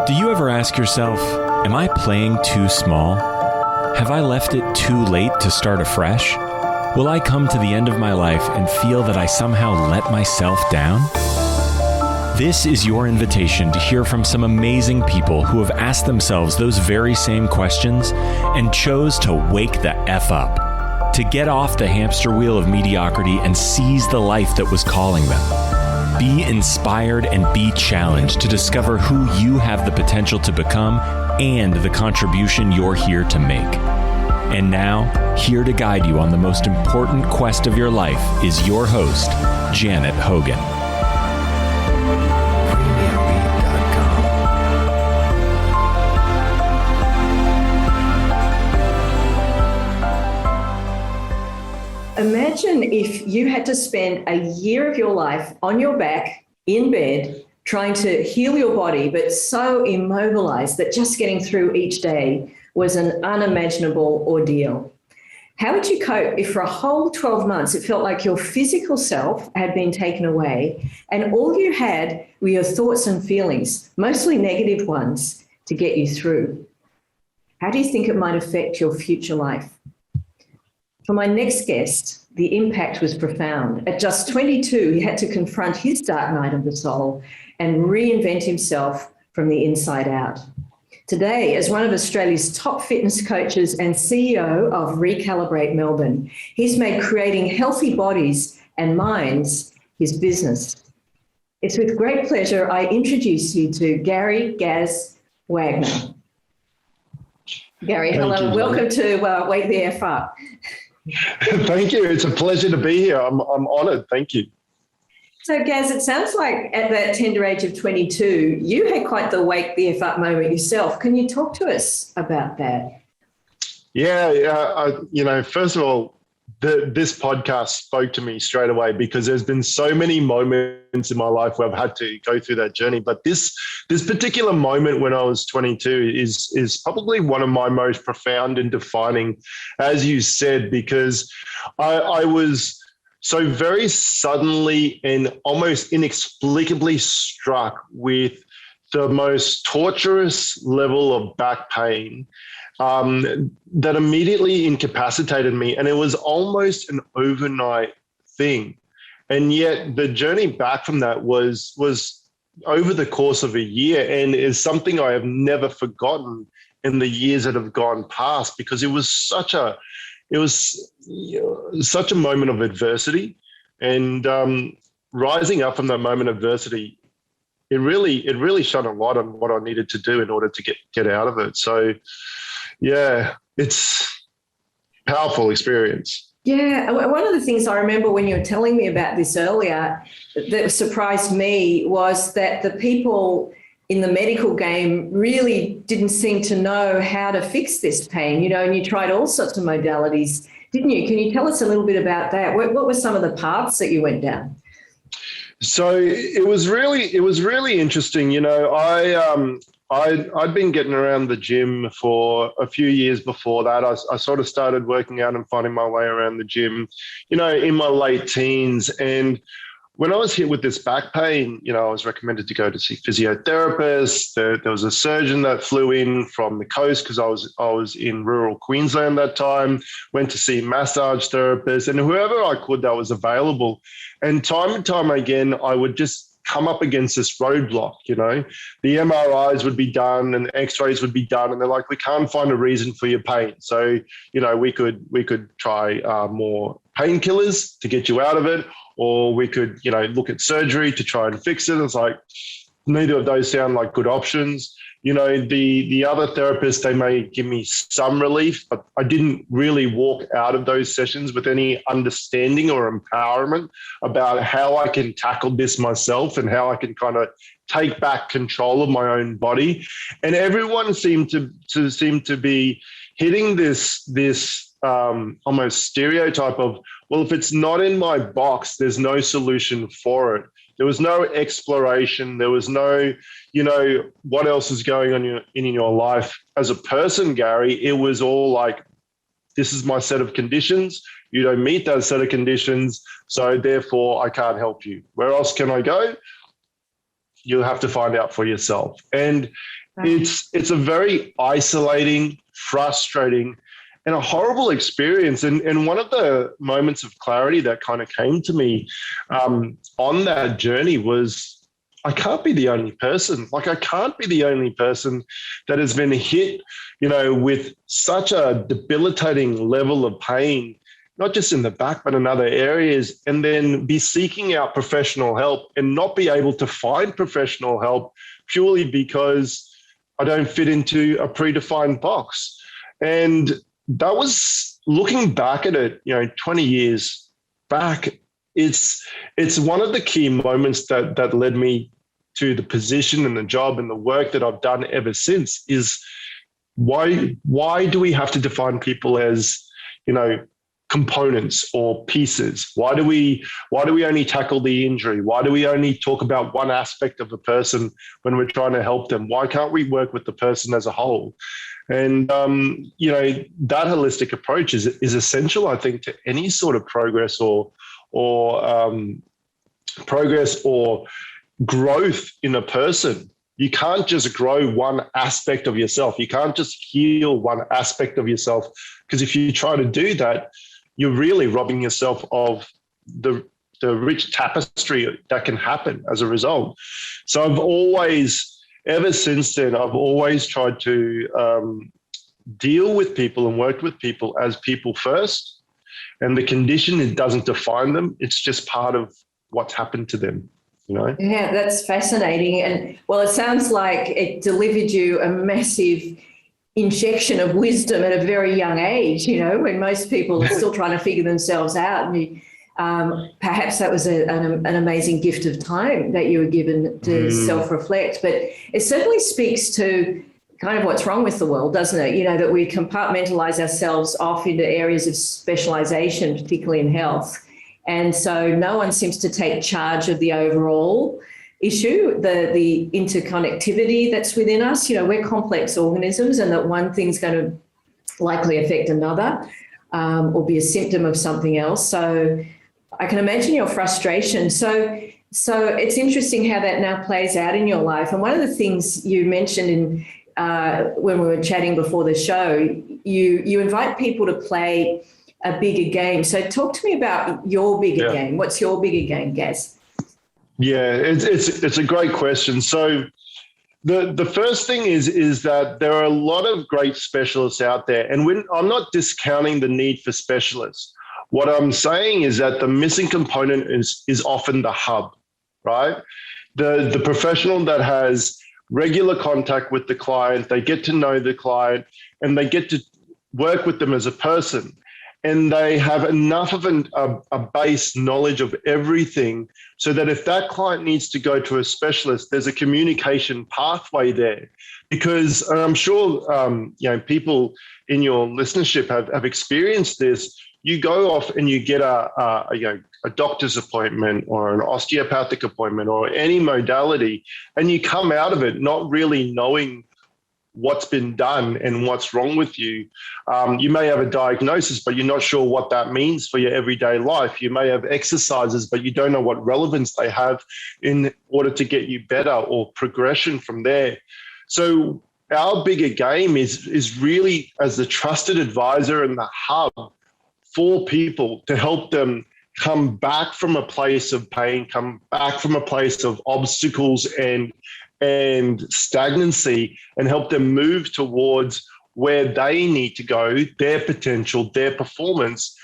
Do you ever ask yourself, am I playing too small? Have I left it too late to start afresh? Will I come to the end of my life and feel that I somehow let myself down? This is your invitation to hear from some amazing people who have asked themselves those very same questions and chose to wake the F up, to get off the hamster wheel of mediocrity and seize the life that was calling them. Be inspired and be challenged to discover who you have the potential to become and the contribution you're here to make. And now, here to guide you on the most important quest of your life is your host, Janet Hogan. Imagine if you had to spend a year of your life on your back, in bed, trying to heal your body, but so immobilized that just getting through each day was an unimaginable ordeal. How would you cope if for a whole 12 months it felt like your physical self had been taken away and all you had were your thoughts and feelings, mostly negative ones, to get you through? How do you think it might affect your future life? For my next guest, the impact was profound. At just 22, he had to confront his dark night of the soul and reinvent himself from the inside out. Today, as one of Australia's top fitness coaches and CEO of Recalibrate Melbourne, he's made creating healthy bodies and minds his business. It's with great pleasure I introduce you to Gary "Gaz" Wagner. Gary, hello. Welcome to Wake the F Up. Thank you. It's a pleasure to be here. I'm honoured. Thank you. So, Gaz, it sounds like at that tender age of 22, you had quite the wake the F up moment yourself. Can you talk to us about that? Yeah. First of all, this podcast spoke to me straight away because there's been so many moments in my life where I've had to go through that journey. But this particular moment when I was 22 is probably one of my most profound and defining, as you said, because I was so very suddenly and almost inexplicably struck with the most torturous level of back pain that immediately incapacitated me. And it was almost an overnight thing. And yet the journey back from that was over the course of a year and is something I have never forgotten in the years that have gone past, because it was such a moment of adversity, and rising up from that moment of adversity, it really shone a light on what I needed to do in order to get out of it. So yeah, it's a powerful experience. Yeah, one of the things I remember when you were telling me about this earlier that surprised me was that the people in the medical game really didn't seem to know how to fix this pain, and you tried all sorts of modalities, didn't you? Can you tell us a little bit about that? What were some of the paths that you went down? So it was really interesting. I'd been getting around the gym for a few years before that. I sort of started working out and finding my way around the gym, in my late teens. And when I was hit with this back pain, I was recommended to go to see physiotherapists. There was a surgeon that flew in from the coast because I was in rural Queensland that time, went to see massage therapists and whoever I could that was available. And time again, I would just come up against this roadblock. The MRIs would be done and the x-rays would be done. And they're like, we can't find a reason for your pain. So, we could try more painkillers to get you out of it, or we could, look at surgery to try and fix it. It's like, neither of those sound like good options. The other therapists, they may give me some relief, but I didn't really walk out of those sessions with any understanding or empowerment about how I can tackle this myself and how I can kind of take back control of my own body. And everyone seemed to be hitting this almost stereotype of, well, if it's not in my box, there's no solution for it. There was no exploration. There was no, what else is going on in your life as a person, Gary. It was all like, this is my set of conditions. You don't meet that set of conditions, so therefore I can't help you. Where else can I go? You'll have to find out for yourself. And It's a very isolating, frustrating, and a horrible experience. And one of the moments of clarity that kind of came to me on that journey was, I can't be the only person. Like, I can't be the only person that has been hit, with such a debilitating level of pain, not just in the back, but in other areas, and then be seeking out professional help and not be able to find professional help purely because I don't fit into a predefined box. And that was, looking back at it, 20 years back, it's one of the key moments that led me to the position and the job and the work that I've done ever since. Is why do we have to define people as, components or pieces? Why do we only tackle the injury? Why do we only talk about one aspect of a person when we're trying to help them? Why can't we work with the person as a whole? And that holistic approach is essential, I think, to any sort of progress or growth in a person. You can't just grow one aspect of yourself. You can't just heal one aspect of yourself, because if you try to do that, you're really robbing yourself of the rich tapestry that can happen as a result. So ever since then, I've always tried to deal with people and work with people as people first. And the condition, it doesn't define them. It's just part of what's happened to them. Yeah, that's fascinating. And well, it sounds like it delivered you a massive injection of wisdom at a very young age, when most people are still trying to figure themselves out. And perhaps that was an amazing gift of time that you were given to self-reflect. But it certainly speaks to kind of what's wrong with the world, doesn't it? That we compartmentalize ourselves off into areas of specialization, particularly in health. And so no one seems to take charge of the overall issue, the interconnectivity that's within us. We're complex organisms, and that one thing's going to likely affect another or be a symptom of something else. So I can imagine your frustration. So it's interesting how that now plays out in your life. And one of the things you mentioned when we were chatting before the show, you invite people to play a bigger game. So talk to me about your bigger game. What's your bigger game, Gaz? Yeah, it's a great question. So the first thing is that there are a lot of great specialists out there, and I'm not discounting the need for specialists. What I'm saying is that the missing component is often the hub, right? The professional that has regular contact with the client, they get to know the client, and they get to work with them as a person. And they have enough of a base knowledge of everything so that if that client needs to go to a specialist, there's a communication pathway there. Because I'm sure people in your listenership have experienced this. You go off and you get a doctor's appointment or an osteopathic appointment or any modality, and you come out of it not really knowing what's been done and what's wrong with you. You may have a diagnosis, but you're not sure what that means for your everyday life. You may have exercises, but you don't know what relevance they have in order to get you better or progression from there. So our bigger game is really as the trusted advisor and the hub for people to help them come back from a place of pain, come back from a place of obstacles and stagnancy, and help them move towards where they need to go, their potential, their performance,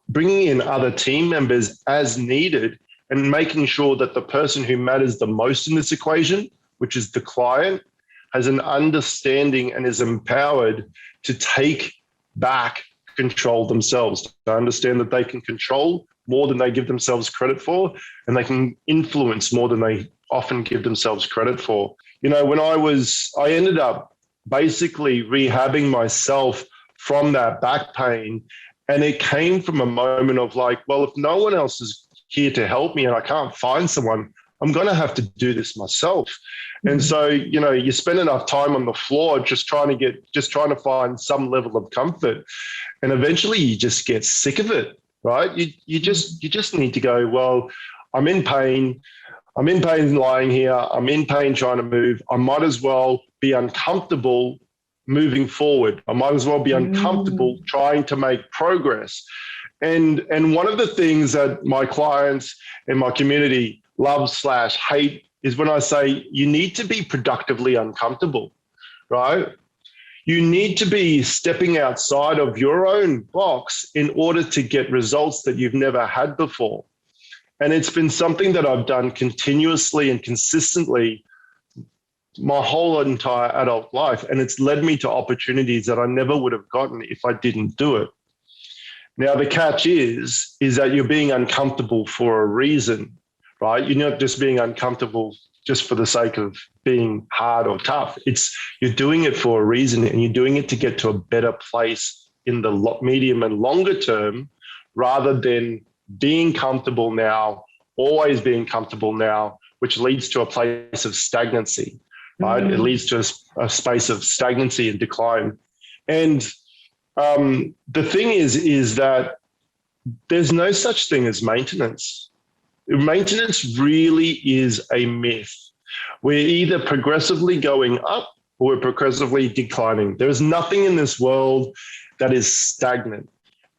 bringing in other team members as needed, and making sure that the person who matters the most in this equation, which is the client, has an understanding and is empowered to take back control themselves, to understand that they can control more than they give themselves credit for, and they can influence more than they often give themselves credit for. When I ended up basically rehabbing myself from that back pain, and it came from a moment of like, well, if no one else is here to help me and I can't find someone, I'm going to have to do this myself. And so, you spend enough time on the floor just trying to find some level of comfort, and eventually you just get sick of it, right? You just need to go, well, I'm in pain. I'm in pain lying here. I'm in pain trying to move. I might as well be uncomfortable moving forward. I might as well be uncomfortable trying to make progress. And one of the things that my clients and my community love/hate is when I say you need to be productively uncomfortable, right? You need to be stepping outside of your own box in order to get results that you've never had before. And it's been something that I've done continuously and consistently my whole entire adult life. And it's led me to opportunities that I never would have gotten if I didn't do it. Now, the catch is that you're being uncomfortable for a reason, right? You're not just being uncomfortable just for the sake of being hard or tough. You're doing it for a reason, and you're doing it to get to a better place in the medium and longer term, rather than being comfortable now, always being comfortable now, which leads to a place of stagnancy, right? It leads to a space of stagnancy and decline. And the thing is that there's no such thing as maintenance. Maintenance really is a myth. We're either progressively going up or we're progressively declining. There's nothing in this world that is stagnant.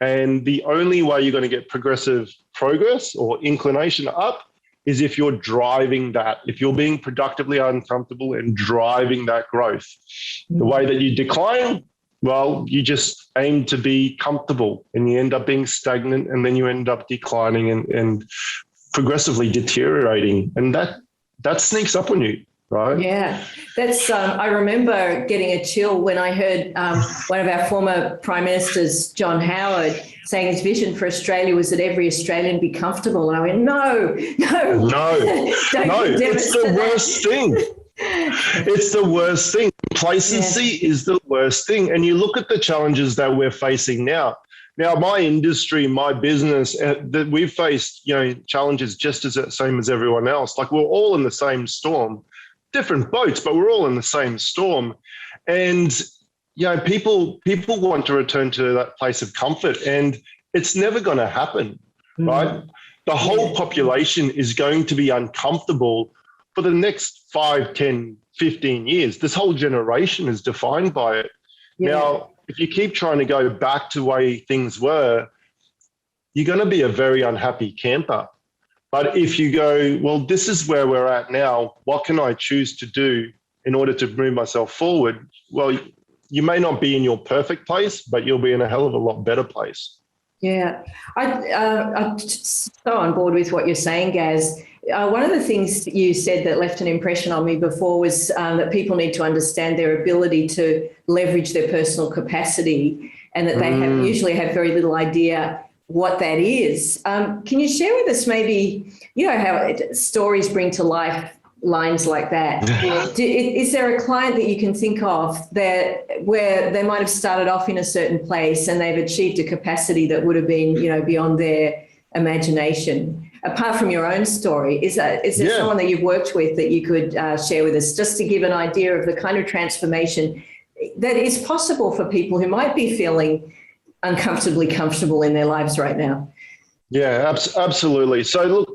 And the only way you're going to get progressive progress or inclination up is if you're driving that, if you're being productively uncomfortable and driving that growth. The way that you decline, well, you just aim to be comfortable and you end up being stagnant, and then you end up declining and progressively deteriorating. And that sneaks up on you, right? Yeah, that's. I remember getting a chill when I heard one of our former Prime Ministers, John Howard, saying his vision for Australia was that every Australian be comfortable. And I went, no. It's the worst thing. It's the worst thing. Complacency is the worst thing. And you look at the challenges that we're facing now. Now, my industry, my business, that we've faced, challenges just as the same as everyone else. Like, we're all in the same storm, different boats, but we're all in the same storm. And people want to return to that place of comfort, and it's never going to happen, right? The whole population is going to be uncomfortable for the next 5, 10, 15 years. This whole generation is defined by it. Now, if you keep trying to go back to the way things were, you're going to be a very unhappy camper. But if you go, well, this is where we're at now, what can I choose to do in order to move myself forward? Well, you may not be in your perfect place, but you'll be in a hell of a lot better place. Yeah, I'm so on board with what you're saying, Gaz. One of the things you said that left an impression on me before was that people need to understand their ability to leverage their personal capacity, and that they usually have very little idea what that is. Can you share with us maybe, how stories bring to life lines like that? Is there a client that you can think of where they might have started off in a certain place and they've achieved a capacity that would have been, beyond their imagination? Apart from your own story, is there someone that you've worked with that you could share with us, just to give an idea of the kind of transformation that is possible for people who might be feeling uncomfortably comfortable in their lives right now? Yeah, absolutely. So look,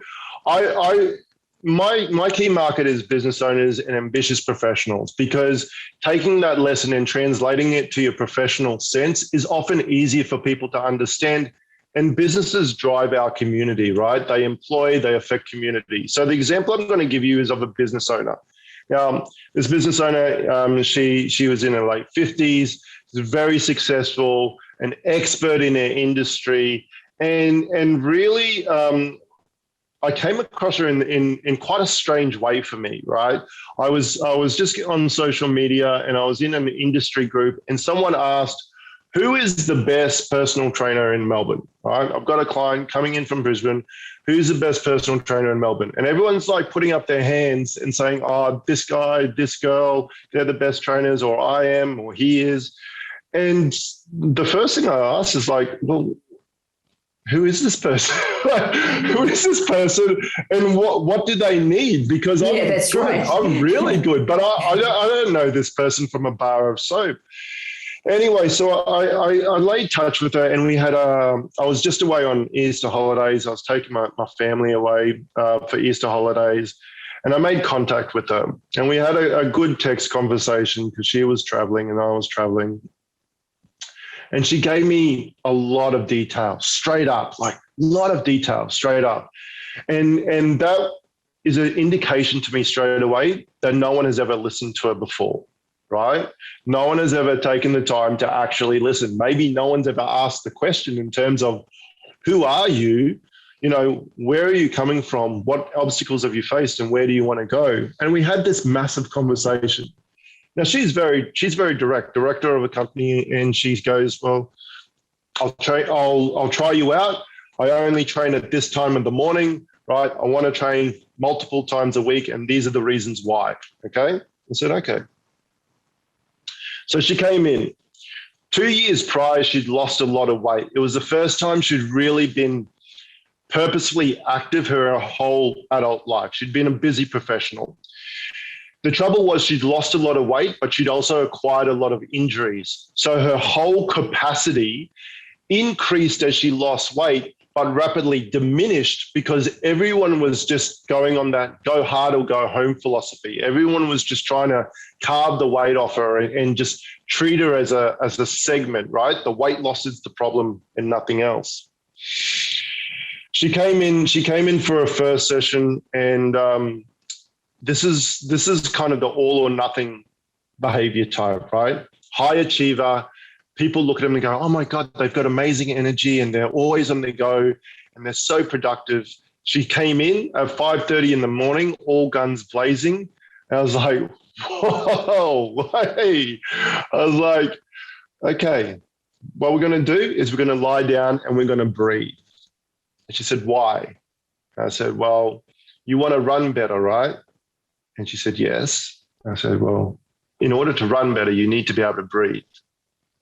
my key market is business owners and ambitious professionals, because taking that lesson and translating it to your professional sense is often easier for people to understand. And businesses drive our community, right? They employ, they affect community. So the example I'm going to give you is of a business owner. Now, this business owner, she was in her late 50s, was very successful, an expert in her industry, and really, I came across her in quite a strange way for me, right? I was just on social media and I was in an industry group, and someone asked, who is the best personal trainer in Melbourne? Right? I've got a client coming in from Brisbane. Who's the best personal trainer in Melbourne? And everyone's like putting up their hands and saying, oh, this guy, this girl, they're the best trainers, or I am, or he is. And the first thing I asked is like, well, who is this person? Who is this person, and what do they need? Because I'm good. Right. I'm really good, but I don't know this person from a bar of soap. Anyway, so I laid touch with her, and we had I was just away on Easter holidays. I was taking my family away for Easter holidays, and I made contact with her, and we had a good text conversation because she was traveling and I was traveling. And she gave me a lot of detail, straight up, like a lot of detail, straight up. And that is an indication to me straight away that no one has ever listened to her before, right? No one has ever taken the time to actually listen. Maybe no one's ever asked the question in terms of, who are you? You know, where are you coming from? What obstacles have you faced, and where do you want to go? And we had this massive conversation. Now she's very direct, director of a company, and she goes, well, I'll try you out. I only train at this time of the morning, right? I want to train multiple times a week, and these are the reasons why. Okay. I said, okay. So she came in. 2 years prior, she'd lost a lot of weight. It was the first time she'd really been purposefully active her whole adult life. She'd been a busy professional. The trouble was she'd lost a lot of weight, but she'd also acquired a lot of injuries. So her whole capacity increased as she lost weight, but rapidly diminished because everyone was just going on that go hard or go home philosophy. Everyone was just trying to carve the weight off her and just treat her as a segment, right? The weight loss is the problem and nothing else. She came in for her first session, and this is kind of the all or nothing behavior type, right? High achiever. People look at them and go, oh my God, they've got amazing energy and they're always on the go and they're so productive. She came in at 5:30 in the morning, all guns blazing. And I was like, whoa, hey. I was like, okay, what we're going to do is we're going to lie down and we're going to breathe. And she said, why? And I said, well, you want to run better, right? And she said, yes. I said, well, in order to run better, you need to be able to breathe.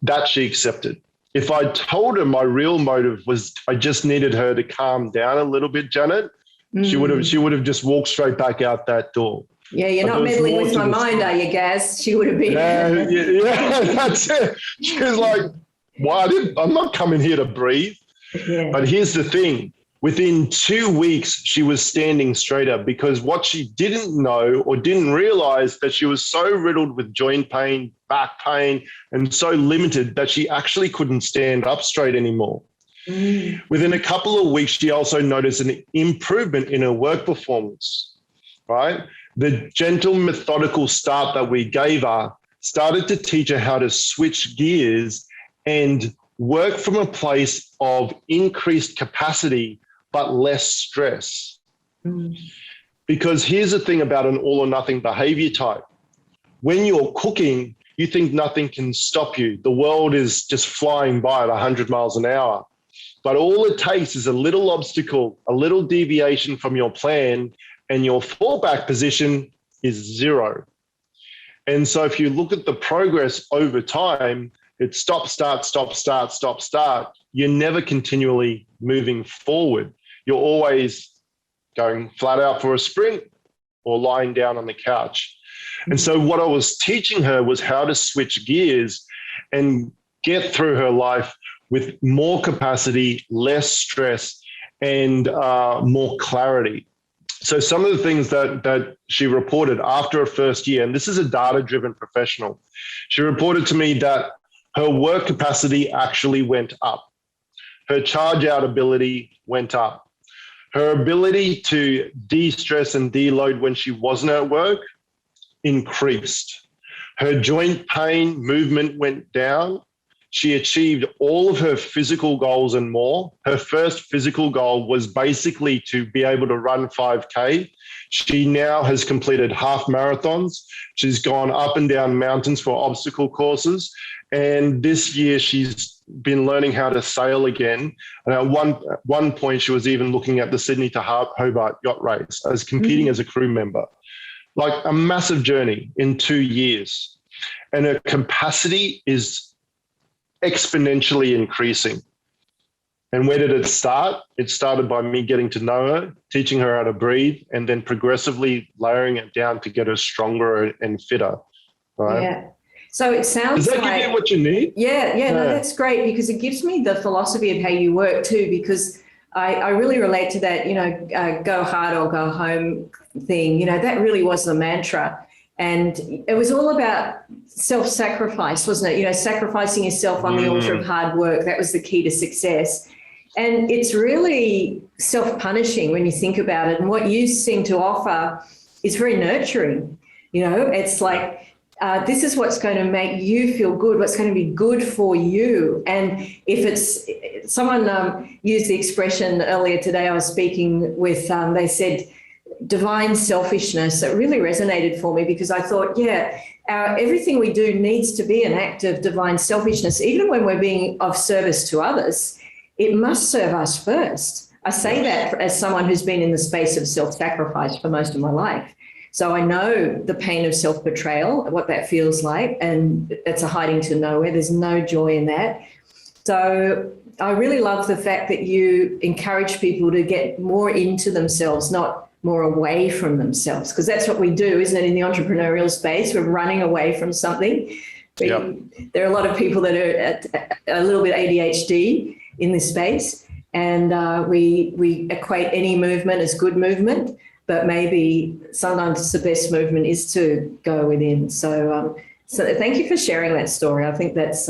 That she accepted. If I told her my real motive was I just needed her to calm down a little bit, Janet, she would have just walked straight back out that door. Yeah, you're not meddling with my mind, are you, Gaz? She would have been. Yeah, that's it. She was like, well, I'm not coming here to breathe. Yeah. But here's the thing. Within 2 weeks, she was standing straight up, because what she didn't know or didn't realize that she was so riddled with joint pain, back pain, and so limited that she actually couldn't stand up straight anymore. Within a couple of weeks, she also noticed an improvement in her work performance, right? The gentle, methodical start that we gave her started to teach her how to switch gears and work from a place of increased capacity but less stress. Because here's the thing about an all or nothing behavior type. When you're cooking, you think nothing can stop you. The world is just flying by at 100 miles an hour. But all it takes is a little obstacle, a little deviation from your plan, and your fallback position is zero. And so if you look at the progress over time, it's stop, start, stop, start, stop, start. You're never continually moving forward. You're always going flat out for a sprint or lying down on the couch. And so what I was teaching her was how to switch gears and get through her life with more capacity, less stress, and more clarity. So some of the things that she reported after her first year, and this is a data-driven professional, she reported to me that her work capacity actually went up. Her charge-out ability went up. Her ability to de-stress and deload when she wasn't at work increased. Her joint pain movement went down. She achieved all of her physical goals and more. Her first physical goal was basically to be able to run 5K. She now has completed half marathons. She's gone up and down mountains for obstacle courses. And this year she's been learning how to sail again. And at one point, she was even looking at the Sydney to Hobart yacht race as competing as a crew member. Like a massive journey in 2 years. And her capacity is exponentially increasing. And where did it start? It started by me getting to know her, teaching her how to breathe, and then progressively layering it down to get her stronger and fitter. Right? Yeah. So it sounds Does that like, give you what you need? yeah, no, that's great, because it gives me the philosophy of how you work too, because I really relate to that, go hard or go home thing. That really was the mantra. And it was all about self-sacrifice, wasn't it? Sacrificing yourself on the altar of hard work. That was the key to success. And it's really self-punishing when you think about it. And what you seem to offer is very nurturing. It's like, this is what's going to make you feel good, what's going to be good for you. And if it's, someone used the expression earlier today, I was speaking with, they said, divine selfishness. It really resonated for me, because I thought, everything we do needs to be an act of divine selfishness. Even when we're being of service to others, it must serve us first. I say that as someone who's been in the space of self-sacrifice for most of my life. So I know the pain of self-betrayal, what that feels like, and it's a hiding to nowhere. There's no joy in that. So I really love the fact that you encourage people to get more into themselves, not more away from themselves, because that's what we do, isn't it? In the entrepreneurial space, we're running away from something. Yep. There are a lot of people that are a little bit ADHD in this space, and we equate any movement as good movement, but maybe sometimes the best movement is to go within. So thank you for sharing that story. I think that's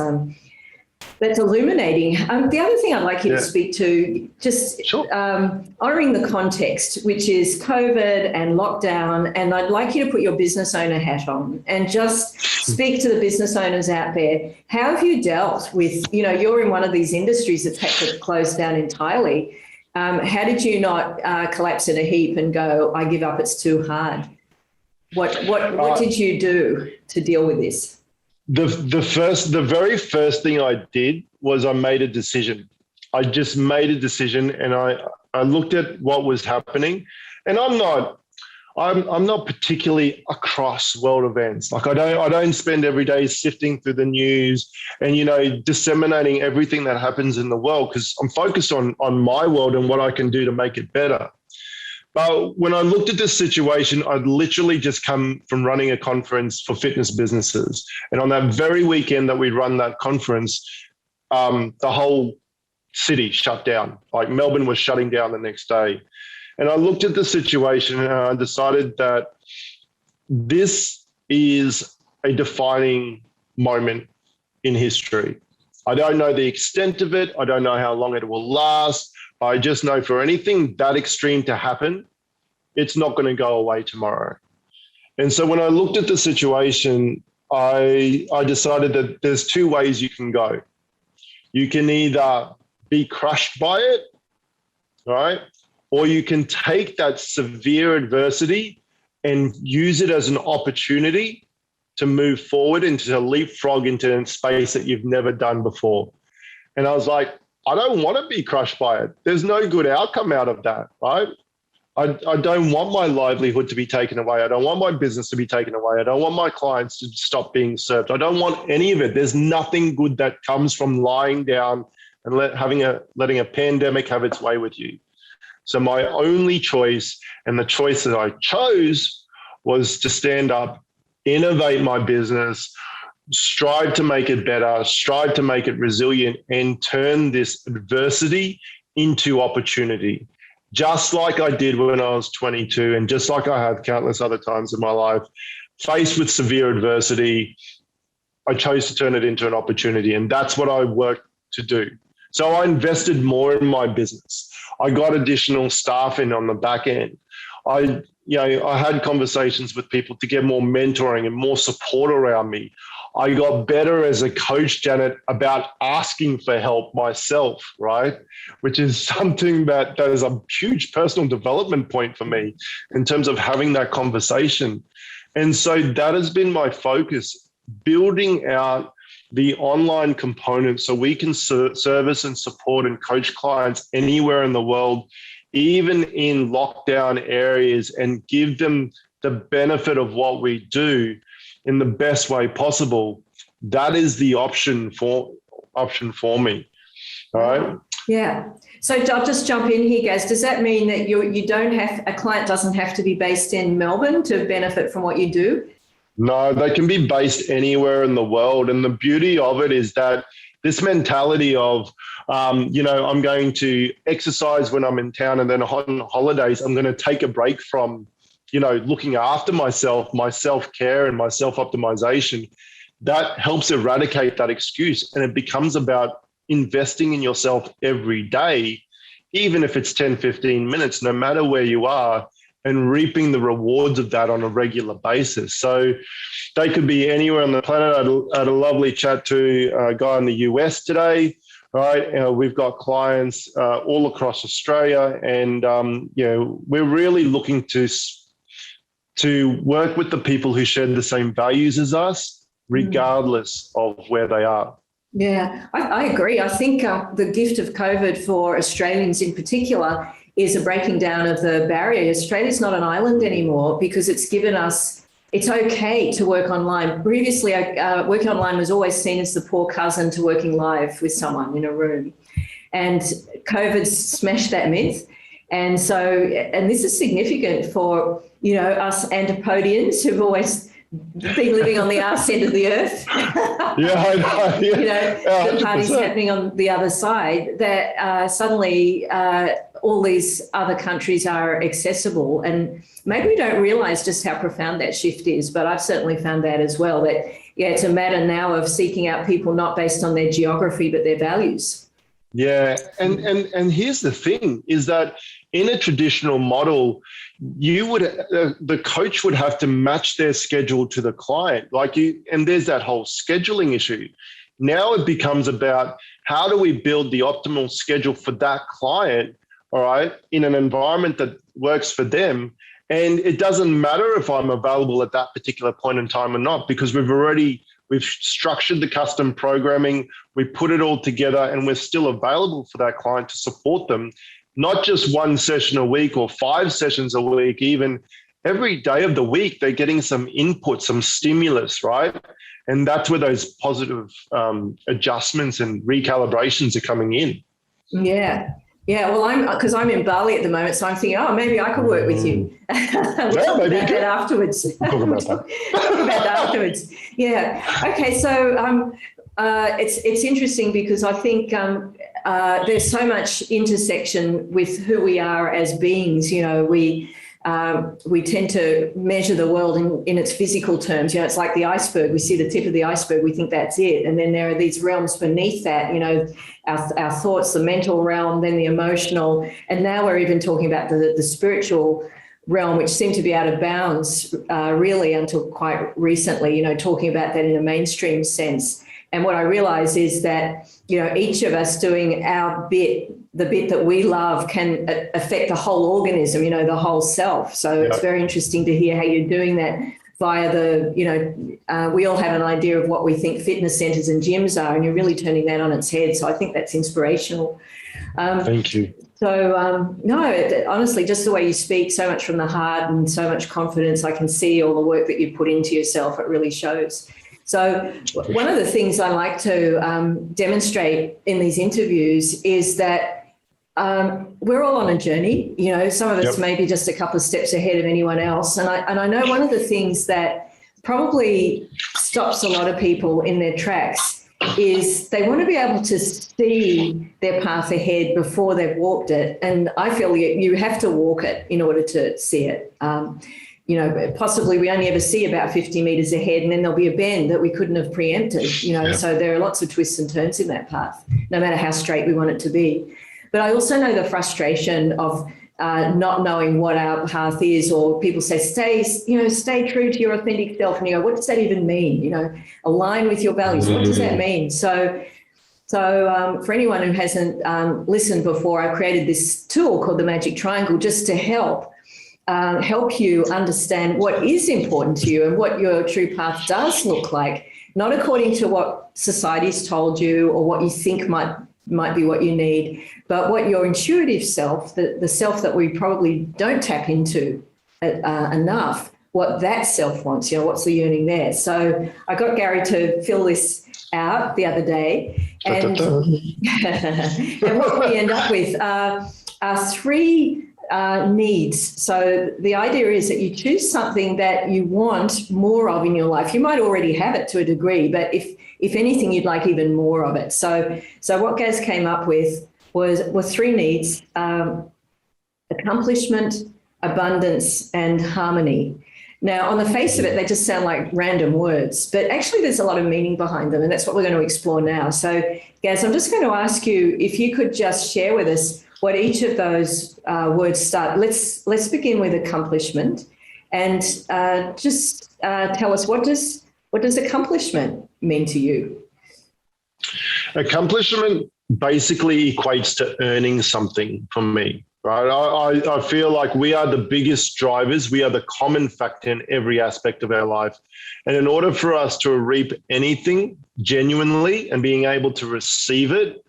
illuminating. The other thing I'd like you to speak to, just honouring the context, which is COVID and lockdown, and I'd like you to put your business owner hat on and just speak to the business owners out there. How have you dealt with, you're in one of these industries that's had to close down entirely. How did you not collapse in a heap and go, I give up, it's too hard? What did you do to deal with this? The very first thing I did was I made a decision. I just made a decision, and I looked at what was happening, and I'm not particularly across world events. Like I don't spend every day sifting through the news and disseminating everything that happens in the world, because I'm focused on my world and what I can do to make it better. But when I looked at this situation, I'd literally just come from running a conference for fitness businesses. And on that very weekend that we'd run that conference, the whole city shut down. Like Melbourne was shutting down the next day. And I looked at the situation and I decided that this is a defining moment in history. I don't know the extent of it. I don't know how long it will last. I just know for anything that extreme to happen, it's not going to go away tomorrow. And so when I looked at the situation, I decided that there's two ways you can go. You can either be crushed by it, right? Or you can take that severe adversity and use it as an opportunity to move forward and to leapfrog into a space that you've never done before. And I was like, I don't want to be crushed by it. There's no good outcome out of that, right? I don't want my livelihood to be taken away. I don't want my business to be taken away. I don't want my clients to stop being served. I don't want any of it. There's nothing good that comes from lying down and letting a pandemic have its way with you. So my only choice, and the choice that I chose, was to stand up, innovate my business, strive to make it better, strive to make it resilient, and turn this adversity into opportunity. Just like I did when I was 22, and just like I have countless other times in my life, faced with severe adversity, I chose to turn it into an opportunity. And that's what I worked to do. So I invested more in my business. I got additional staff in on the back end. I had conversations with people to get more mentoring and more support around me. I got better as a coach, Janet, about asking for help myself, right? Which is something that is a huge personal development point for me in terms of having that conversation. And so that has been my focus, building out the online component so we can service and support and coach clients anywhere in the world, even in lockdown areas, and give them the benefit of what we do in the best way possible. That is the option for me. All right. Yeah. So I'll just jump in here, Gaz. Does that mean that a client doesn't have to be based in Melbourne to benefit from what you do? No, they can be based anywhere in the world. And the beauty of it is that this mentality of, I'm going to exercise when I'm in town, and then on holidays, I'm going to take a break from, looking after myself, my self-care and my self-optimization. That helps eradicate that excuse. And it becomes about investing in yourself every day, even if it's 10, 15 minutes, no matter where you are, and reaping the rewards of that on a regular basis. So they could be anywhere on the planet. I had a lovely chat to a guy in the US today, right? We've got clients all across Australia, and we're really looking to work with the people who share the same values as us, regardless of where they are. Yeah, I agree. I think the gift of COVID for Australians in particular is a breaking down of the barrier. Australia's not an island anymore because it's given us, it's okay to work online. Previously, working online was always seen as the poor cousin to working live with someone in a room. And COVID smashed that myth. And this is significant for, us Antipodeans who've always been living on the arse end of the earth. Yeah, I know. Yeah. The party's happening on the other side, that suddenly all these other countries are accessible. And maybe we don't realise just how profound that shift is, but I've certainly found that as well, that, it's a matter now of seeking out people not based on their geography, but their values. Yeah, and here's the thing, is that in a traditional model, the coach would have to match their schedule to the client, and there's that whole scheduling issue. Now it becomes about how do we build the optimal schedule for that client, all right, in an environment that works for them. And it doesn't matter if I'm available at that particular point in time or not, because we've structured the custom programming, we put it all together, and we're still available for that client to support them. Not just one session a week or 5 sessions a week, even every day of the week, they're getting some input, some stimulus, right? And that's where those positive adjustments and recalibrations are coming in. Yeah. Yeah, well, because I'm in Bali at the moment, so I'm thinking, maybe I could work with you. We'll talk about that afterwards. Talk about that. Talk about that afterwards. Yeah. Okay. So it's interesting because I think there's so much intersection with who we are as beings. We tend to measure the world in its physical terms. It's like the iceberg. We see the tip of the iceberg, we think that's it. And then there are these realms beneath that, our thoughts, the mental realm, then the emotional. And now we're even talking about the spiritual realm, which seemed to be out of bounds really until quite recently, talking about that in a mainstream sense. And what I realize is that, each of us doing our bit, the bit that we love, can affect the whole organism, the whole self. So It's very interesting to hear how you're doing that via we all have an idea of what we think fitness centres and gyms are, and you're really turning that on its head. So I think that's inspirational. Thank you. So, honestly, just the way you speak, so much from the heart and so much confidence. I can see all the work that you put into yourself. It really shows. So one of the things I like to demonstrate in these interviews is that we're all on a journey. Some of us may be just a couple of steps ahead of anyone else. And I know one of the things that probably stops a lot of people in their tracks is they want to be able to see their path ahead before they've walked it. And I feel you have to walk it in order to see it. Possibly we only ever see about 50 metres ahead, and then there'll be a bend that we couldn't have preempted, So there are lots of twists and turns in that path, no matter how straight we want it to be. But I also know the frustration of not knowing what our path is, or people say, stay true to your authentic self. And you go, what does that even mean? Align with your values. What does that mean? So for anyone who hasn't listened before, I created this tool called the Magic Triangle just to help you understand what is important to you and what your true path does look like, not according to what society's told you or what you think might be what you need, but what your intuitive self, the self that we probably don't tap into enough, what that self wants, what's the yearning there. So I got Gary to fill this out the other day, and, and what we end up with are 3 needs. So the idea is that you choose something that you want more of in your life. You might already have it to a degree, but if anything, you'd like even more of it. So what Gaz came up with were three needs: accomplishment, abundance, and harmony. Now, on the face of it, they just sound like random words, but actually there's a lot of meaning behind them, and that's what we're going to explore now. So, Gaz, I'm just going to ask you if you could just share with us what each of those words start. Let's begin with accomplishment, and just tell us what does accomplishment mean to you? Accomplishment basically equates to earning something from me. Right. I feel like we are the biggest drivers. We are the common factor in every aspect of our life. And in order for us to reap anything genuinely and being able to receive it,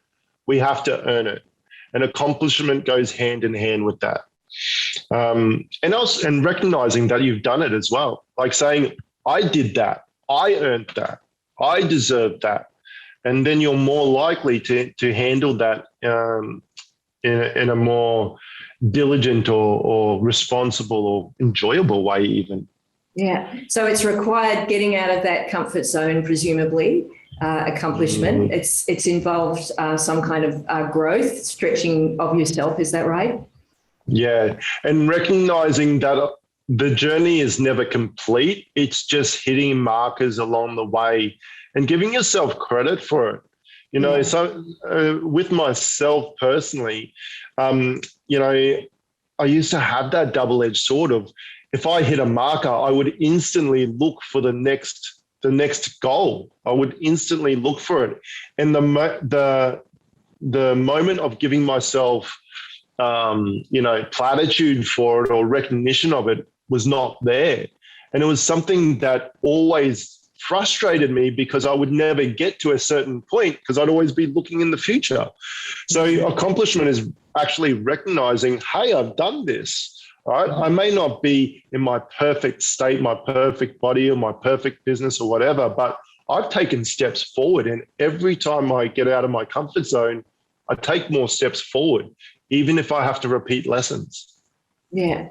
we have to earn it. And accomplishment goes hand in hand with that. And recognizing that you've done it as well. Like saying, I did that. I earned that. I deserve that. And then you're more likely to handle that in a more diligent or responsible or enjoyable way even. Yeah. So it's required getting out of that comfort zone, presumably, accomplishment. It's involved some kind of growth, stretching of yourself. Is that right? Yeah. And recognizing that the journey is never complete. It's just hitting markers along the way and giving yourself credit for it. You know, so with myself personally, you know, I used to have that double-edged sword of if I hit a marker, I would instantly look for the next goal. I would instantly look for it. And the moment of giving myself, you know, platitude for it or recognition of it was not there. And it was something that always frustrated me because I would never get to a certain point because I'd always be looking in the future. So accomplishment is actually recognizing, hey, I've done this, right? I may not be in my perfect state, my perfect body or my perfect business or whatever, but I've taken steps forward. And every time I get out of my comfort zone, I take more steps forward, even if I have to repeat lessons. Yeah.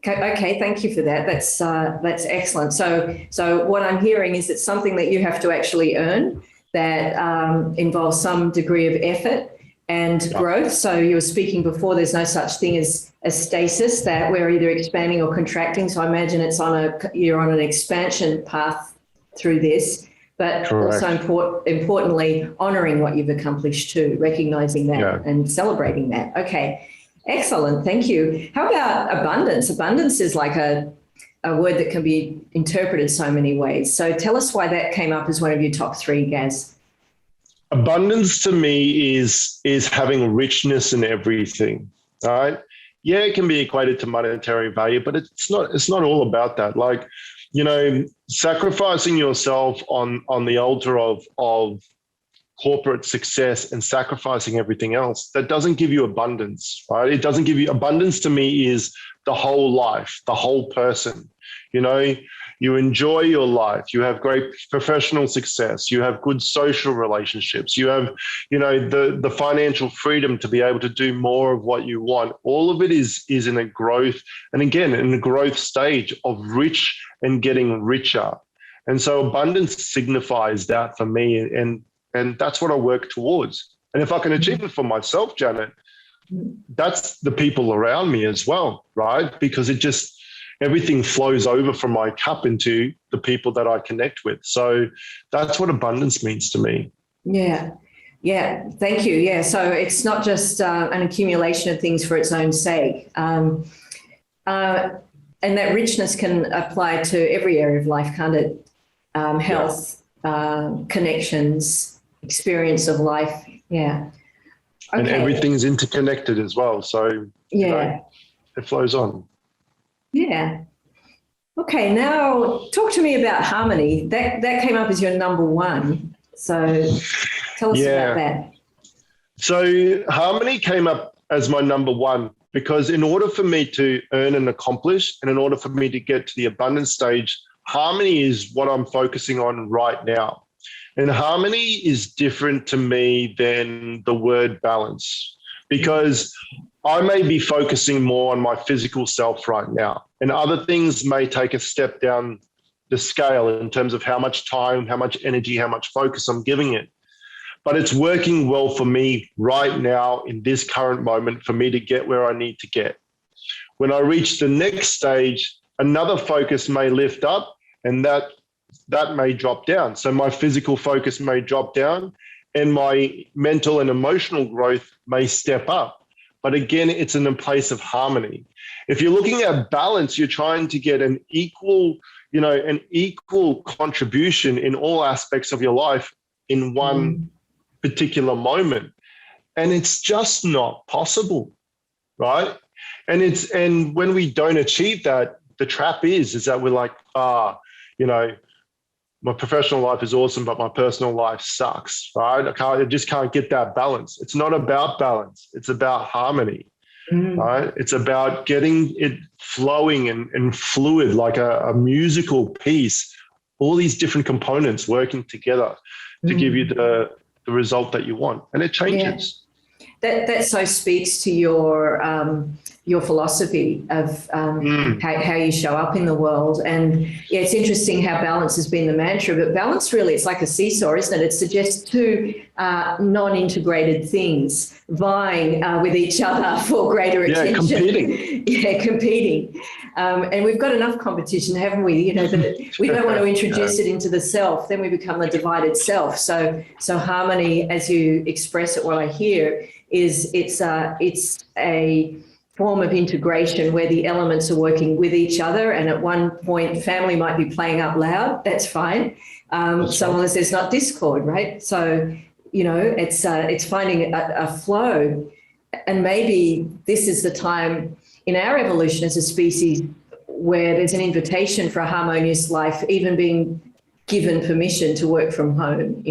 Okay, thank you for that. That's excellent. So what I'm hearing is it's something that you have to actually earn that involves some degree of effort and growth. So you were speaking before, there's no such thing as stasis, that we're either expanding or contracting. So I imagine you're on an expansion path through this, but Correct. Also importantly, honoring what you've accomplished too, recognizing that and celebrating that. Okay. Excellent. Thank you. How about abundance? Abundance is like a word that can be interpreted so many ways. So tell us why that came up as one of your top three, Gaz. Abundance to me is having richness in everything. All right. Yeah, it can be equated to monetary value, but it's not all about that. Like, you know, sacrificing yourself on the altar of corporate success and sacrificing everything else, that doesn't give you abundance, right? It doesn't give you abundance. To me is the whole life, the whole person. You know, you enjoy your life, you have great professional success, you have good social relationships, you have, you know, the financial freedom to be able to do more of what you want. All of it is in a growth, and again, in the growth stage of rich and getting richer. And so abundance signifies that for me, and that's what I work towards. And if I can achieve it for myself, Janet, that's the people around me as well, right? Because everything flows over from my cup into the people that I connect with. So that's what abundance means to me. Yeah. Yeah. Thank you. Yeah. So it's not just an accumulation of things for its own sake. And that richness can apply to every area of life, can't it? Health, connections, experience of life. Yeah. Okay. And everything's interconnected as well. So you know, it flows on. Yeah. Okay. Now talk to me about harmony. That came up as your number one. So tell us about that. So harmony came up as my number one because in order for me to earn and accomplish, and in order for me to get to the abundance stage, harmony is what I'm focusing on right now. And harmony is different to me than the word balance, because I may be focusing more on my physical self right now, and other things may take a step down the scale in terms of how much time, how much energy, how much focus I'm giving it. But it's working well for me right now in this current moment for me to get where I need to get. When I reach the next stage, another focus may lift up, and that may drop down. So my physical focus may drop down and my mental and emotional growth may step up. But again, it's in a place of harmony. If you're looking at balance, you're trying to get an equal contribution in all aspects of your life in one particular moment. And it's just not possible, right? And when we don't achieve that, the trap is that we're like, my professional life is awesome, but my personal life sucks, right? I just can't get that balance. It's not about balance. It's about harmony, right? It's about getting it flowing and fluid like a musical piece, all these different components working together to give you the result that you want. And it changes. Yeah. That so speaks to your philosophy of how you show up in the world. And yeah, it's interesting how balance has been the mantra, but balance really, it's like a seesaw, isn't it? It suggests two non-integrated things vying with each other for greater attention. Competing. And we've got enough competition, haven't we? That we don't want to introduce it into the self, then we become the divided self. So harmony, as you express it, what I hear is it's a form of integration where the elements are working with each other, and at one point family might be playing up loud, that's fine, so long as there's not discord, right? So it's finding a flow. And maybe this is the time in our evolution as a species where there's an invitation for a harmonious life, even being given permission to work from home,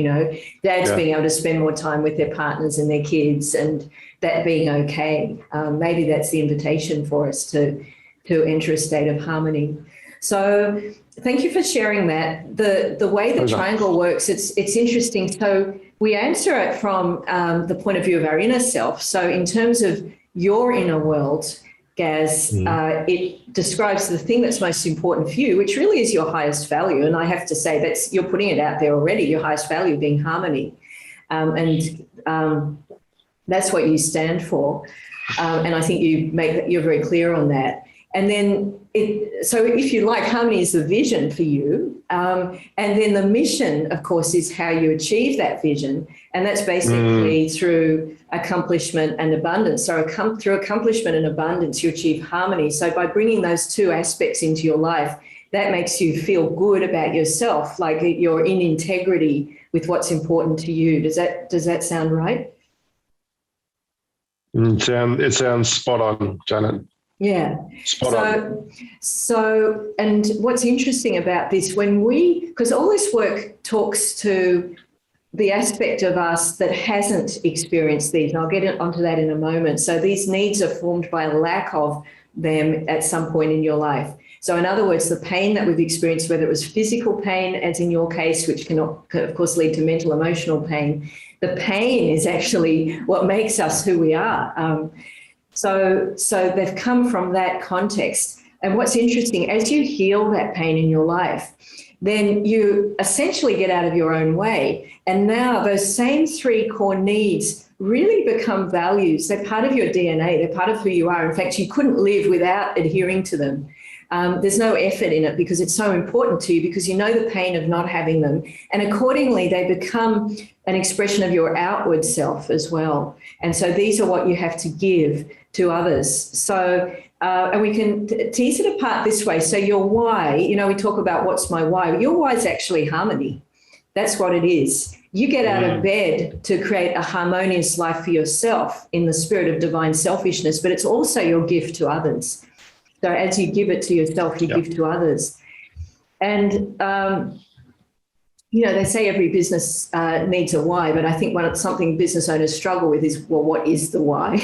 dads being able to spend more time with their partners and their kids, and that being okay. Maybe that's the invitation for us to enter a state of harmony. So thank you for sharing that. The way the triangle works, it's interesting. So we answer it from the point of view of our inner self. So in terms of your inner world, Gaz, it describes the thing that's most important for you, which really is your highest value. And I have to say you're putting it out there already, your highest value being harmony. That's what you stand for. And I think you're very clear on that. And then so if you like, harmony is the vision for you. And then the mission, of course, is how you achieve that vision. And that's basically through accomplishment and abundance. So through accomplishment and abundance, you achieve harmony. So by bringing those two aspects into your life, that makes you feel good about yourself, like you're in integrity with what's important to you. Does that sound right? It sounds spot on, Janet. Yeah. Spot on. So, and what's interesting about this, because all this work talks to the aspect of us that hasn't experienced these, and I'll get onto that in a moment. So these needs are formed by a lack of them at some point in your life. So in other words, the pain that we've experienced, whether it was physical pain, as in your case, which can of course lead to mental, emotional pain, the pain is actually what makes us who we are. So they've come from that context. And what's interesting, as you heal that pain in your life, then you essentially get out of your own way. And now those same three core needs really become values. They're part of your DNA. They're part of who you are. In fact, you couldn't live without adhering to them. There's no effort in it because it's so important to you, because you know the pain of not having them. And accordingly, they become an expression of your outward self as well. And so these are what you have to give to others. So, and we can tease it apart this way. So your why, we talk about what's my why. Your why is actually harmony. That's what it is. You get out of bed to create a harmonious life for yourself in the spirit of divine selfishness, but it's also your gift to others. So as you give it to yourself, you give to others. And, they say every business needs a why, but I think something business owners struggle with is, well, what is the why?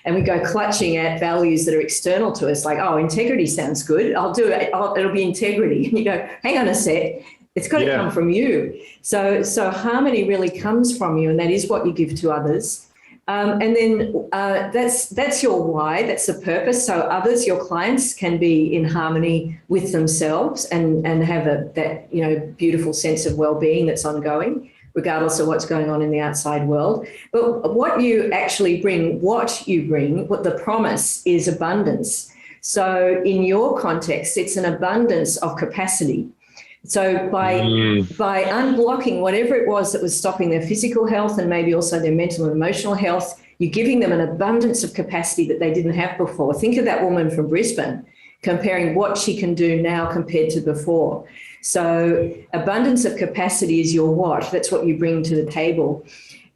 And we go clutching at values that are external to us, like, oh, integrity sounds good. I'll do it. It'll be integrity. And you go, hang on a sec. It's got to come from you. So harmony really comes from you, and that is what you give to others. And then that's your why, that's the purpose. So others, your clients, can be in harmony with themselves and have that beautiful sense of well-being that's ongoing, regardless of what's going on in the outside world. But what you bring, what the promise is abundance. So in your context, it's an abundance of capacity. So by unblocking whatever it was that was stopping their physical health and maybe also their mental and emotional health, you're giving them an abundance of capacity that they didn't have before. Think of that woman from Brisbane, comparing what she can do now compared to before. So abundance of capacity is your what. That's what you bring to the table.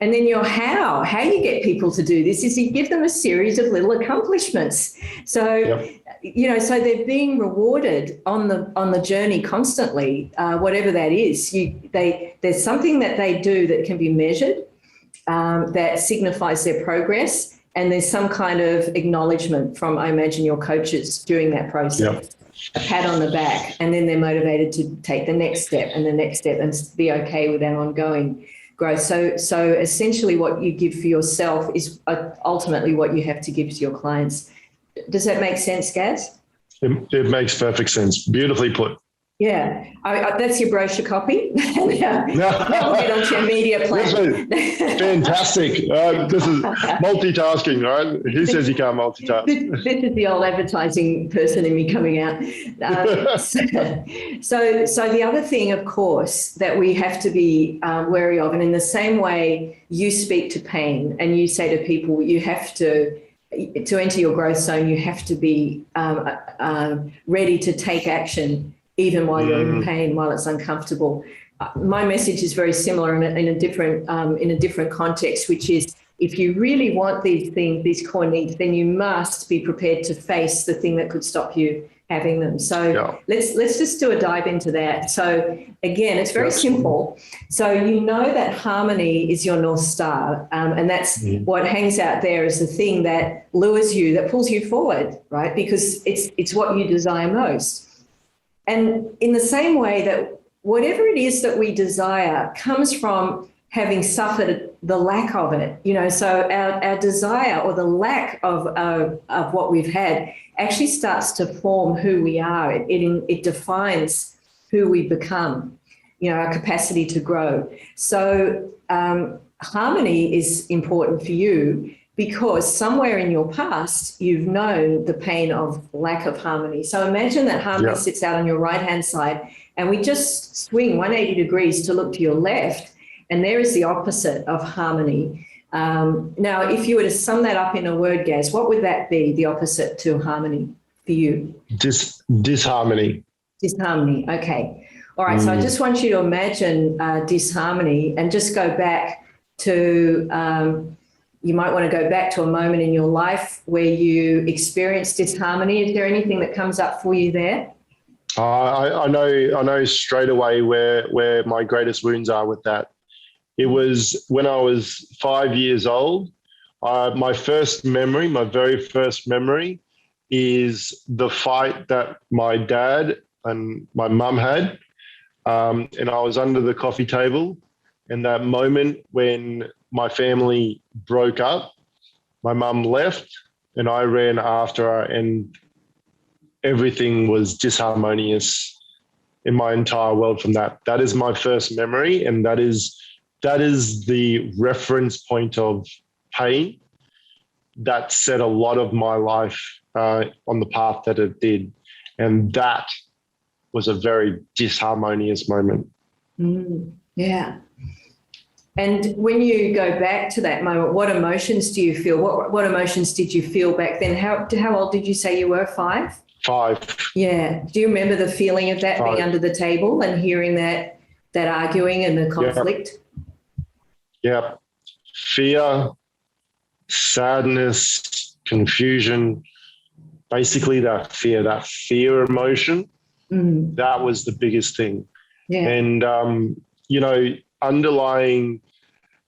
And then your how you get people to do this is you give them a series of little accomplishments. So, so they're being rewarded on the journey constantly, whatever that is. There's something that they do that can be measured, that signifies their progress. And there's some kind of acknowledgement from, I imagine, your coaches during that process. Yep. A pat on the back, and then they're motivated to take the next step and the next step and be okay with that ongoing growth. So essentially what you give for yourself is ultimately what you have to give to your clients. Does that make sense, Gaz? It makes perfect sense. Beautifully put. Yeah, that's your brochure copy. Now we'll get onto your media plan. Fantastic. This is multitasking, right? Who says you can't multitask? This is the old advertising person in me coming out. So the other thing, of course, that we have to be wary of, and in the same way you speak to pain and you say to people, you have to enter your growth zone, you have to be ready to take action even while you're in pain, while it's uncomfortable. My message is very similar in a different context, which is if you really want these things, these core needs, then you must be prepared to face the thing that could stop you having them. So let's just do a dive into that. So again, it's very simple. So you know that harmony is your North Star, and that's what hangs out there as the thing that lures you, that pulls you forward, right? Because it's what you desire most. And in the same way that whatever it is that we desire comes from having suffered the lack of it, so our desire or the lack of what we've had actually starts to form who we are. It defines who we become, our capacity to grow. So harmony is important for you because somewhere in your past, you've known the pain of lack of harmony. So imagine that harmony sits out on your right-hand side, and we just swing 180 degrees to look to your left, and there is the opposite of harmony. Now, if you were to sum that up in a word, Gaz, what would that be, the opposite to harmony for you? Disharmony. Disharmony, okay. All right, so I just want you to imagine disharmony and just go back to... you might want to go back to a moment in your life where you experienced disharmony. Is there anything that comes up for you there? I know straight away where my greatest wounds are with that. It was when I was 5 years old. My very first memory is the fight that my dad and my mum had. And I was under the coffee table, and that moment when my family broke up, my mum left and I ran after her, and everything was disharmonious in my entire world from that. That is my first memory, and that is the reference point of pain that set a lot of my life on the path that it did. And that was a very disharmonious moment. Yeah. And when you go back to that moment, what emotions do you feel? What emotions did you feel back then? How old did you say you were? 5? 5. Yeah. Do you remember the feeling of that 5. being under the table and hearing that arguing and the conflict? Yeah. Fear, sadness, confusion, basically that fear emotion, that was the biggest thing. Yeah. And, underlying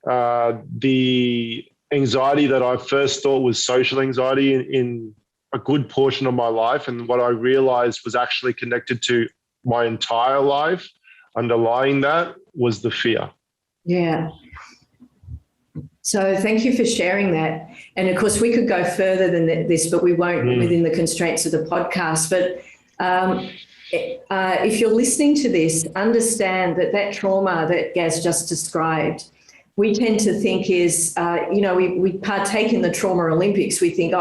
the anxiety that I first thought was social anxiety in a good portion of my life, and what I realized was actually connected to my entire life, underlying that was the fear. Yeah. So thank you for sharing that. And of course, we could go further than this, but we won't within the constraints of the podcast. But if you're listening to this, understand that trauma that Gaz just described, we tend to think is, we partake in the trauma Olympics. We think,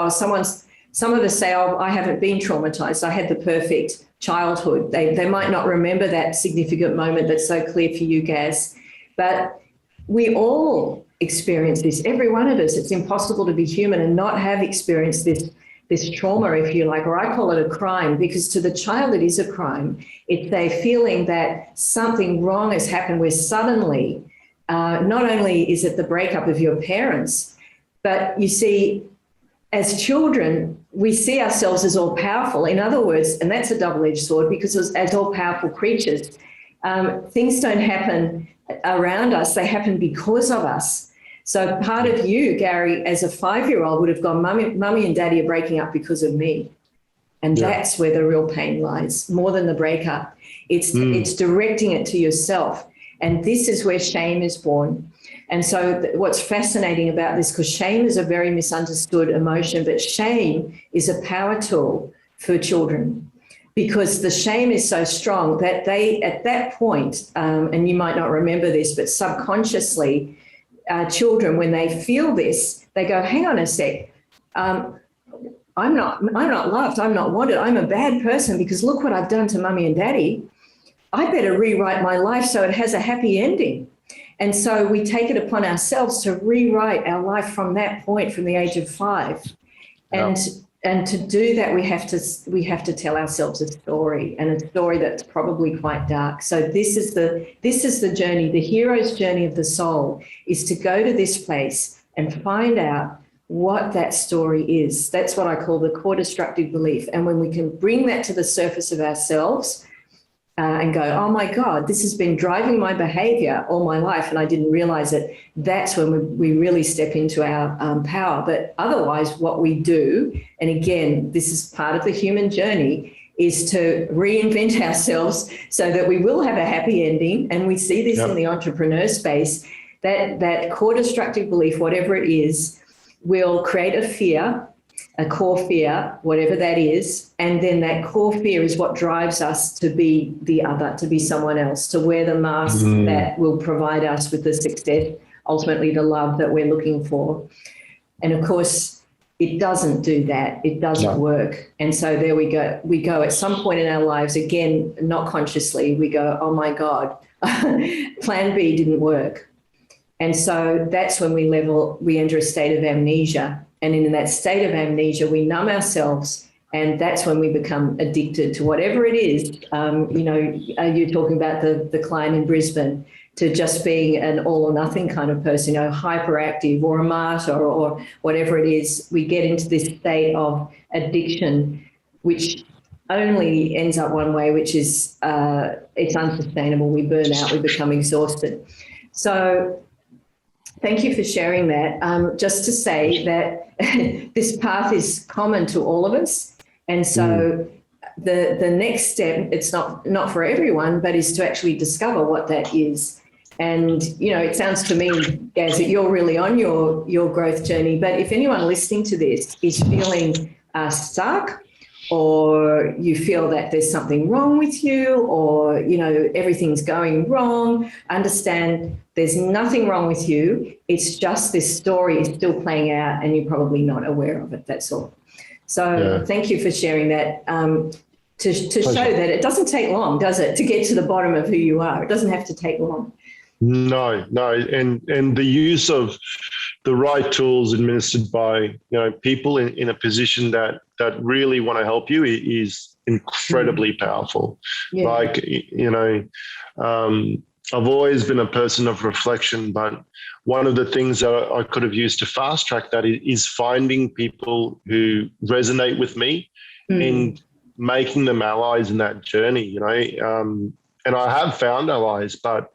some of us say, I haven't been traumatized. I had the perfect childhood. They might not remember that significant moment that's so clear for you, Gaz. But we all experience this, every one of us. It's impossible to be human and not have experienced this trauma, if you like, or I call it a crime, because to the child it is a crime. It's a feeling that something wrong has happened where suddenly, not only is it the breakup of your parents, but you see, as children, we see ourselves as all powerful. In other words, and that's a double-edged sword, because as all powerful creatures, things don't happen around us, they happen because of us. So part of you, Gary, as a 5-year-old would have gone, mummy and daddy are breaking up because of me. And that's where the real pain lies, more than the breakup. It's directing it to yourself. And this is where shame is born. And so what's fascinating about this, because shame is a very misunderstood emotion, but shame is a power tool for children, because the shame is so strong that they, at that point, and you might not remember this, but subconsciously, children, when they feel this, they go, hang on a sec, I'm not loved, I'm not wanted, I'm a bad person because look what I've done to mummy and daddy. I better rewrite my life so it has a happy ending. And so we take it upon ourselves to rewrite our life from that point, from the age of 5. And to do that, we have to tell ourselves a story, and a story that's probably quite dark. So this is the journey. The hero's journey of the soul is to go to this place and find out what that story is. That's what I call the core destructive belief. And when we can bring that to the surface of ourselves and go, oh my God, this has been driving my behavior all my life and I didn't realize it, that's when we really step into our power. But otherwise, what we do, and again, this is part of the human journey, is to reinvent ourselves so that we will have a happy ending. And we see this in the entrepreneur space, that core destructive belief, whatever it is, will create a fear, a core fear, whatever that is. And then that core fear is what drives us to be the other, to be someone else, to wear the mask that will provide us with the success, ultimately the love that we're looking for. And of course, it doesn't do that. It doesn't work. And so there we go. We go at some point in our lives, again, not consciously, we go, oh my God, plan B didn't work. And so that's when we enter a state of amnesia. And in that state of amnesia, we numb ourselves, and that's when we become addicted to whatever it is. You're talking about the client in Brisbane, to just being an all or nothing kind of person, hyperactive or a martyr or whatever it is. We get into this state of addiction, which only ends up one way, which is it's unsustainable. We burn out, we become exhausted. So thank you for sharing that. Just to say that this path is common to all of us. And so the next step, it's not for everyone, but is to actually discover what that is. And, it sounds to me, Gaz, that you're really on your growth journey. But if anyone listening to this is feeling stuck, or you feel that there's something wrong with you, or, everything's going wrong, understand there's nothing wrong with you. It's just this story is still playing out and you're probably not aware of it. That's all. So thank you for sharing that, to show that it doesn't take long, does it, to get to the bottom of who you are? It doesn't have to take long. No. And the use of the right tools administered by, people in a position that really want to help you is incredibly powerful. Yeah. I've always been a person of reflection, but one of the things that I could have used to fast track that is finding people who resonate with me and making them allies in that journey, and I have found allies, but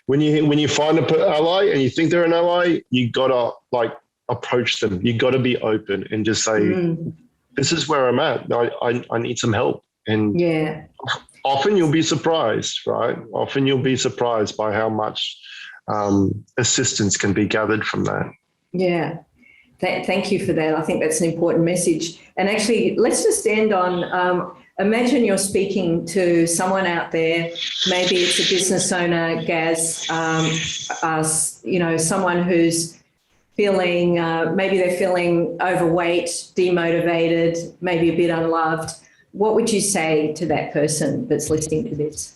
when you find an ally and you think they're an ally, you gotta approach them. You gotta be open and just say, this is where I'm at. I need some help. And often you'll be surprised, right? Often you'll be surprised by how much assistance can be gathered from that. Yeah. Thank you for that. I think that's an important message. And actually, let's just end on, imagine you're speaking to someone out there, maybe it's a business owner, Gaz, someone who's feeling, maybe they're feeling overweight, demotivated, maybe a bit unloved. What would you say to that person that's listening to this?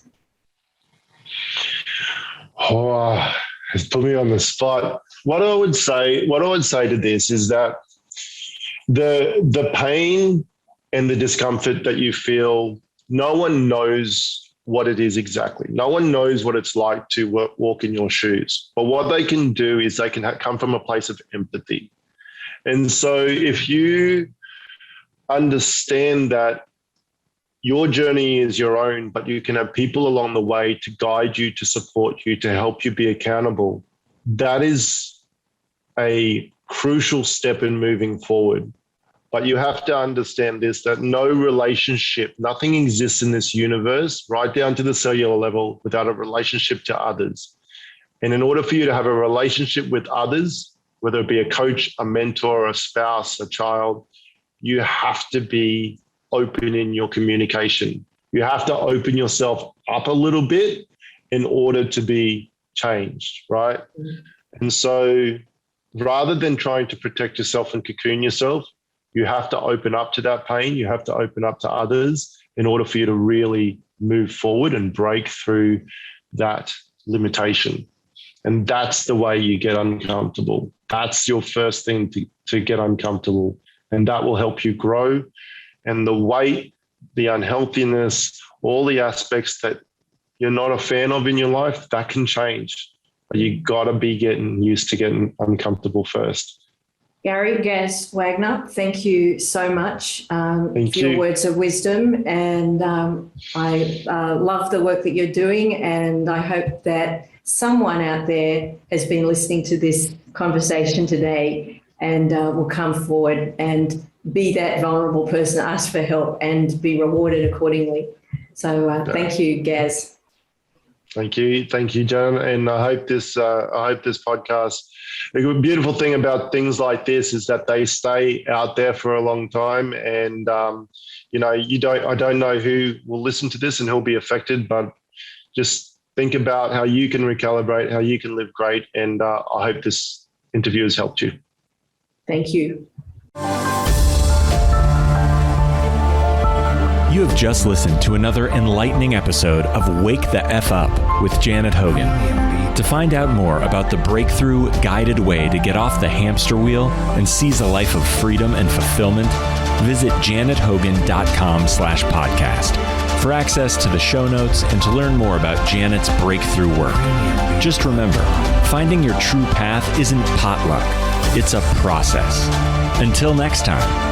Oh, it's put me on the spot. What I would say to this is that the pain and the discomfort that you feel, no one knows what it is exactly. No one knows what it's like to walk in your shoes. But what they can do is they can come from a place of empathy. And so if you understand that your journey is your own, but you can have people along the way to guide you, to support you, to help you be accountable, that is a crucial step in moving forward. But you have to understand this, that no relationship, nothing exists in this universe, right down to the cellular level, without a relationship to others. And in order for you to have a relationship with others, whether it be a coach, a mentor, a spouse, a child, you have to be open in your communication. You have to open yourself up a little bit in order to be changed, right? And so rather than trying to protect yourself and cocoon yourself, you have to open up to that pain. You have to open up to others in order for you to really move forward and break through that limitation. And that's the way you get uncomfortable. That's your first thing to get uncomfortable. And that will help you grow. And the weight, the unhealthiness, all the aspects that you're not a fan of in your life, that can change. But you got to be getting used to getting uncomfortable first. Gary, Gaz, Wagner, thank you so much for your words of wisdom. And I love the work that you're doing. And I hope that someone out there has been listening to this conversation today and will come forward and be that vulnerable person, ask for help and be rewarded accordingly. So thank you, Gaz. Thank you, Jen. And I hope this podcast, the beautiful thing about things like this is that they stay out there for a long time. And I don't know who will listen to this and who'll be affected, but just think about how you can recalibrate, how you can live great. And I hope this interview has helped you. Thank you. You have just listened to another enlightening episode of Wake the F Up with Janet Hogan. To find out more about the breakthrough guided way to get off the hamster wheel and seize a life of freedom and fulfillment, visit janethogan.com/podcast for access to the show notes and to learn more about Janet's breakthrough work. Just remember, finding your true path isn't potluck, it's a process. Until next time.